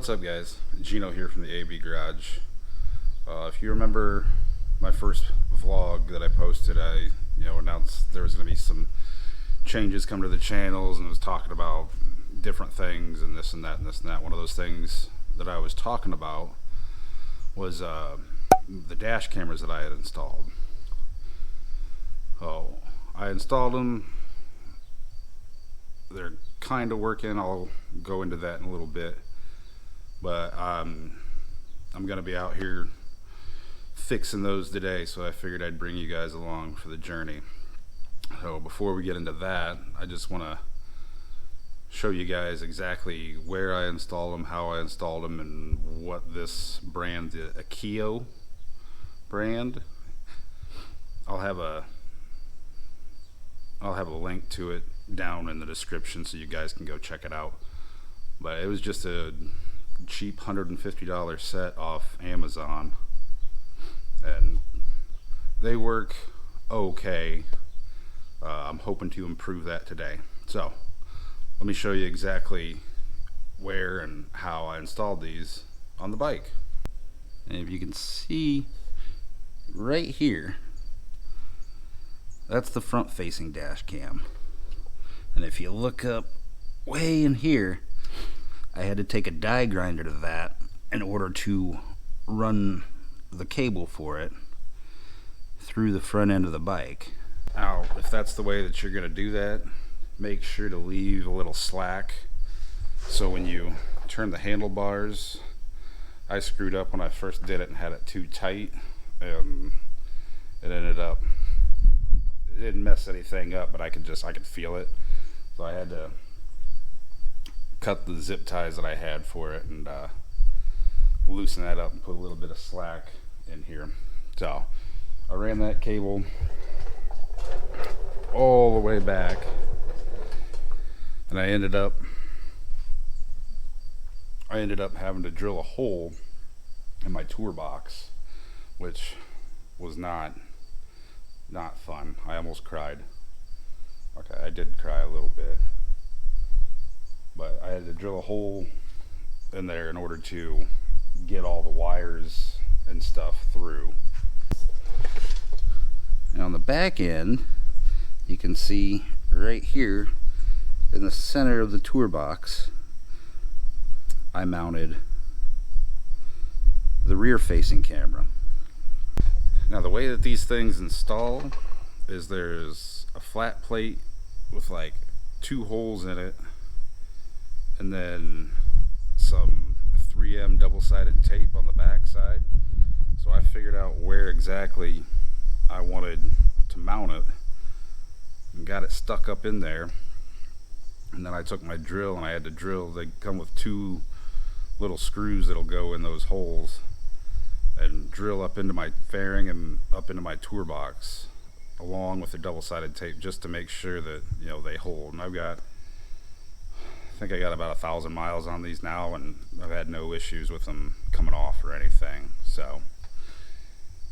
What's up, guys? Gino here from the AB Garage. If you remember my first vlog that I posted, I announced there was going to be some changes come to the channels, and I was talking about different things and this and that and this and that. One of those things that I was talking about was the dash cameras that I had installed. Oh, I installed them. They're kind of working. I'll go into that in a little bit. But I'm going to be out here fixing those today, so I figured I'd bring you guys along for the journey. So before we get into that, I just want to show you guys exactly where I installed them, how I installed them, and what this brand, the Akeeyo brand. I'll have a link to it down in the description so you guys can go check it out. But it was just a cheap $150 set off Amazon, and they work okay. I'm hoping to improve that today. So let me show you exactly where and how I installed these on the bike. And if you can see right here, that's the front facing dash cam. And if you look up way in here, I had to take a die grinder to that in order to run the cable for it through the front end of the bike. Now, if that's the way that you're going to do that, make sure to leave a little slack. So when you turn the handlebars, I screwed up when I first did it and had it too tight. It didn't mess anything up, but I could feel it. So I had to cut the zip ties that I had for it and loosen that up and put a little bit of slack in here. So I ran that cable all the way back, and I ended up having to drill a hole in my tour box, which was not fun. I almost cried. Okay, I did cry a little bit, but I had to drill a hole in there in order to get all the wires and stuff through. And on the back end, you can see right here in the center of the tour box, I mounted the rear facing camera. Now, the way that these things install is there's a flat plate with like 2 holes in it, and then some 3M double-sided tape on the back side. So I figured out where exactly I wanted to mount it and got it stuck up in there. And then I took my drill and I had to drill. They come with 2 little screws that'll go in those holes, and drill up into my fairing and up into my tour box along with the double-sided tape, just to make sure that they hold. And I think I got about 1,000 miles on these now, and I've had no issues with them coming off or anything. So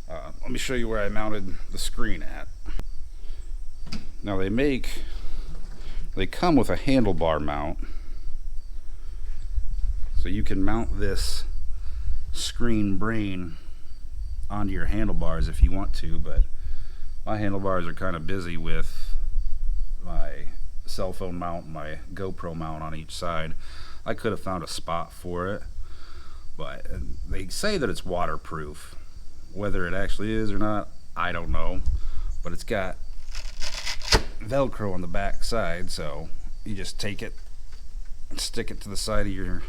let me show you where I mounted the screen at. Now they come with a handlebar mount, so you can mount this screen brain onto your handlebars if you want to, but my handlebars are kind of busy with my cell phone mount and my GoPro mount on each side. I could have found a spot for it, but they say that it's waterproof. Whether it actually is or not, I don't know, but it's got Velcro on the back side, so you just take it and stick it to the side of your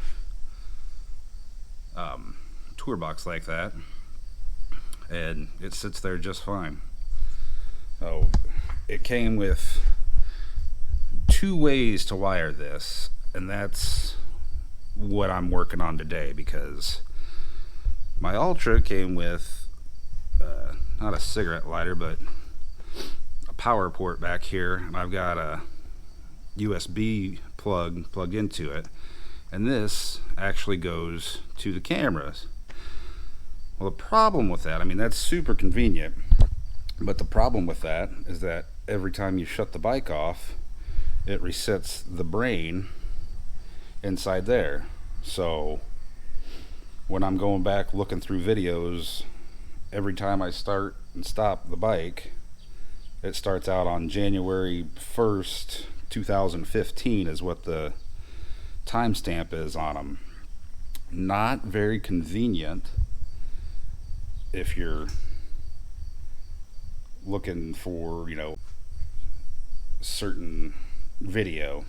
tour box like that, and it sits there just fine. So it came with 2 ways to wire this, and that's what I'm working on today, because my Ultra came with not a cigarette lighter but a power port back here, and I've got a USB plug plugged into it, and this actually goes to the cameras. Well, the problem with that, that's super convenient, but the problem with that is that every time you shut the bike off, it resets the brain inside there. So when I'm going back looking through videos, every time I start and stop the bike, it starts out on January 1st, 2015 is what the timestamp is on them. Not very convenient if you're looking for, certain video.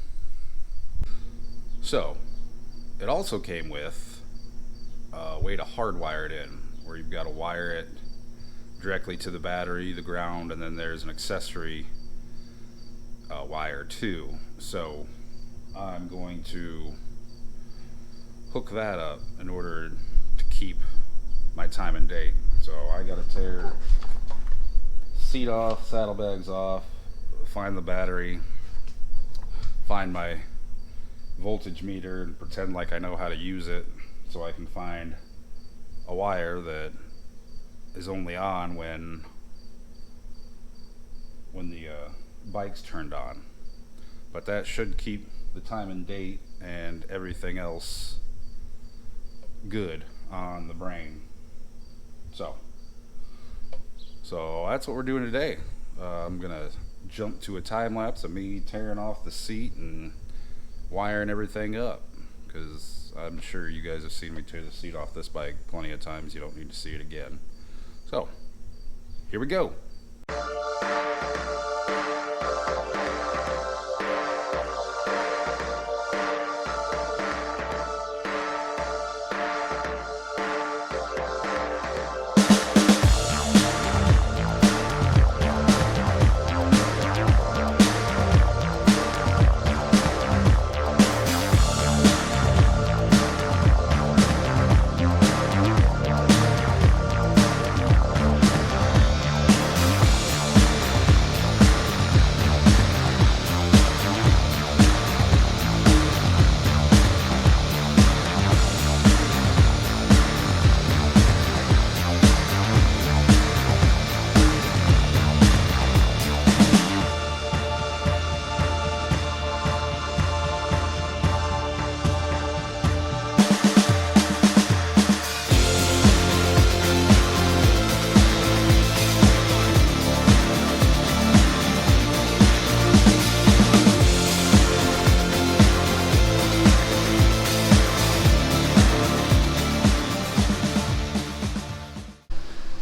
So, it also came with a way to hardwire it in, where you've got to wire it directly to the battery, the ground, and then there's an accessory wire too. So I'm going to hook that up in order to keep my time and date. So I got to tear seat off, saddlebags off, find the battery, find my voltage meter, and pretend like I know how to use it, so I can find a wire that is only on when the bike's turned on. But that should keep the time and date and everything else good on the brain. So that's what we're doing today. I'm gonna jump to a time lapse of me tearing off the seat and wiring everything up, because I'm sure you guys have seen me tear the seat off this bike plenty of times. You don't need to see it again. So here we go.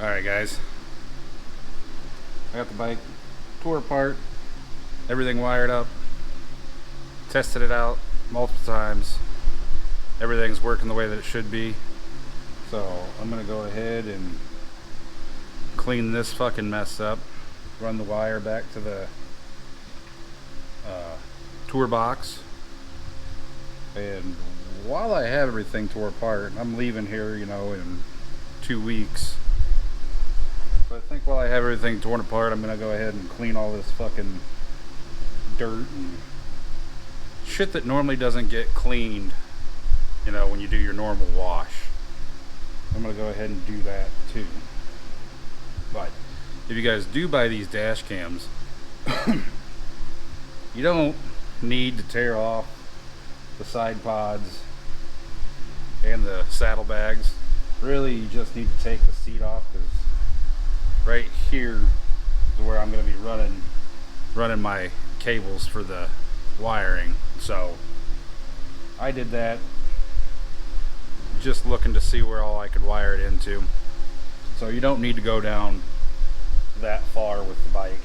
Alright guys, I got the bike tore apart, everything wired up, tested it out multiple times, everything's working the way that it should be. So I'm gonna go ahead and clean this fucking mess up, run the wire back to the tour box, and while I have everything tore apart, I'm leaving here, in 2 weeks. I think while I have everything torn apart, I'm gonna go ahead and clean all this fucking dirt and shit that normally doesn't get cleaned, when you do your normal wash. I'm gonna go ahead and do that too. But if you guys do buy these dash cams, you don't need to tear off the side pods and the saddlebags. Really, you just need to take the seat off, because right here is where I'm going to be running my cables for the wiring. So I did that just looking to see where all I could wire it into. So you don't need to go down that far with the bike.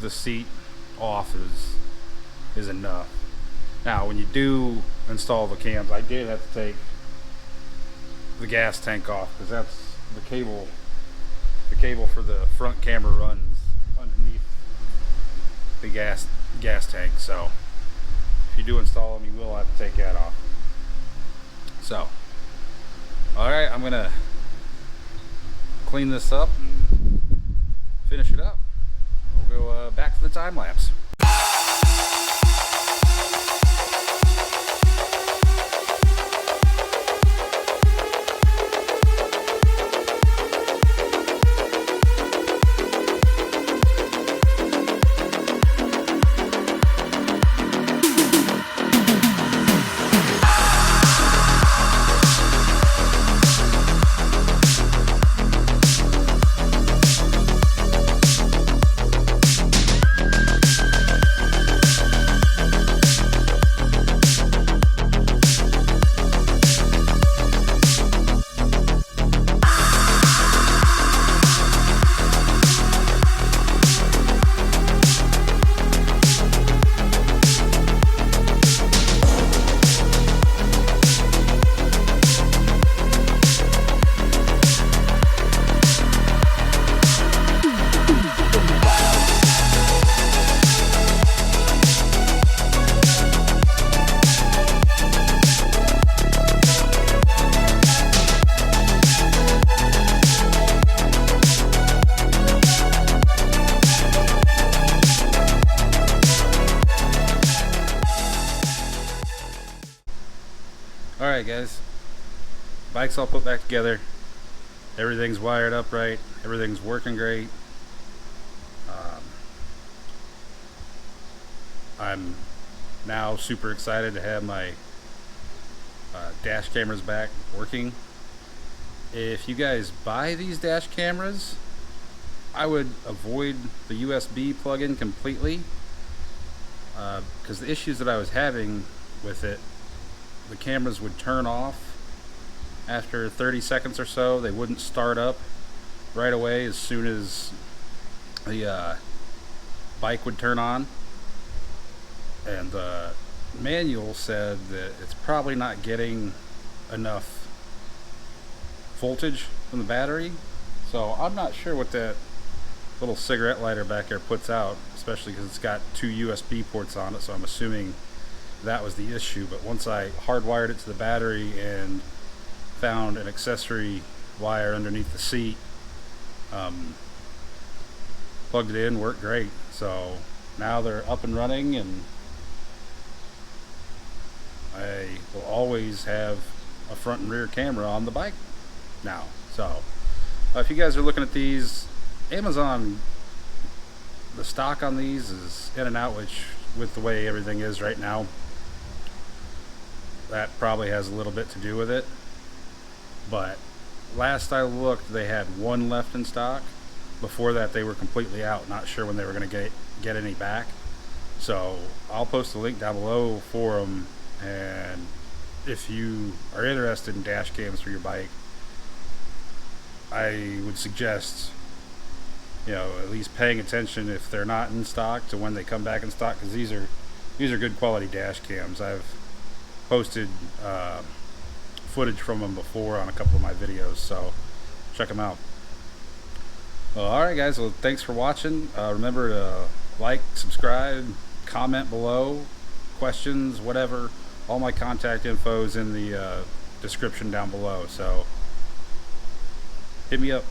The seat off is enough. Now when you do install the cams, I did have to take the gas tank off, because that's the cable for the front camera runs underneath the gas tank. So if you do install them, you will have to take that off. So alright, I'm gonna clean this up and finish it up. We'll go back to the time lapse. Alright guys, bike's all put back together, everything's wired up right, everything's working great. I'm now super excited to have my dash cameras back working. If you guys buy these dash cameras, I would avoid the USB plug-in completely, because the issues that I was having with it, the cameras would turn off after 30 seconds or so. They wouldn't start up right away as soon as the bike would turn on. And the manual said that it's probably not getting enough voltage from the battery. So I'm not sure what that little cigarette lighter back there puts out, especially because it's got 2 USB ports on it, so I'm assuming that was the issue. But once I hardwired it to the battery and found an accessory wire underneath the seat, plugged it in, worked great. So now they're up and running, and I will always have a front and rear camera on the bike now. So if you guys are looking at these, Amazon, the stock on these is in and out, which with the way everything is right now, that probably has a little bit to do with it. But last I looked, they had one left in stock. Before that, they were completely out. Not sure when they were going to get any back. So I'll post a link down below for them. And if you are interested in dash cams for your bike, I would suggest, at least paying attention if they're not in stock to when they come back in stock, because these are good quality dash cams. I've posted footage from them before on a couple of my videos, so check them out. Alright guys, well, thanks for watching. Remember to like, subscribe, comment below, questions, whatever. All my contact info is in the description down below, so hit me up.